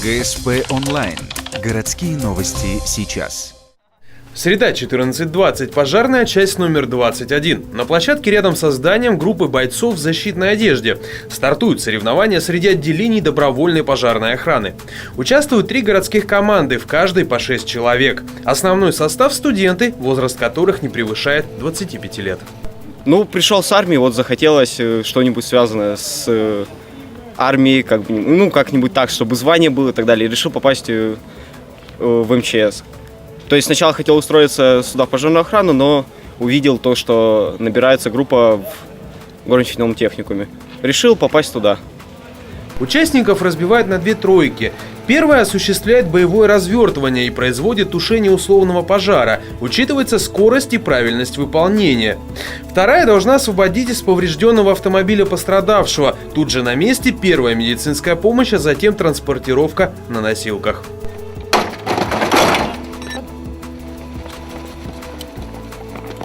ГСП онлайн. Городские новости сейчас. Среда, 14:20. Пожарная часть номер 21. На площадке рядом со зданием группы бойцов в защитной одежде. Стартуют соревнования среди отделений добровольной пожарной охраны. Участвуют 3 городских команды, в каждой по 6 человек. Основной состав – студенты, возраст которых не превышает 25 лет. Пришел с армии, захотелось что-нибудь связанное с армией, как-нибудь так, чтобы звание было и так далее. И решил попасть в МЧС. То есть сначала хотел устроиться сюда в пожарную охрану, но увидел то, что набирается группа в горничном техникуме. Решил попасть туда. Участников разбивают на 2 тройки. Первая осуществляет боевое развертывание и производит тушение условного пожара. Учитывается скорость и правильность выполнения. Вторая должна освободить из поврежденного автомобиля пострадавшего. Тут же на месте первая медицинская помощь, а затем транспортировка на носилках.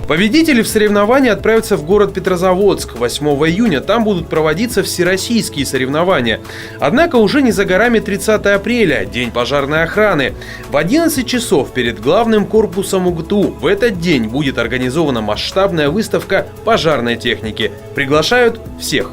Победители в соревновании отправятся в город Петрозаводск. 8 июня там будут проводиться всероссийские соревнования. Однако уже не за горами 30 апреля, день пожарной охраны. В 11 часов перед главным корпусом УГТУ в этот день будет организована масштабная выставка пожарной техники. Приглашают всех.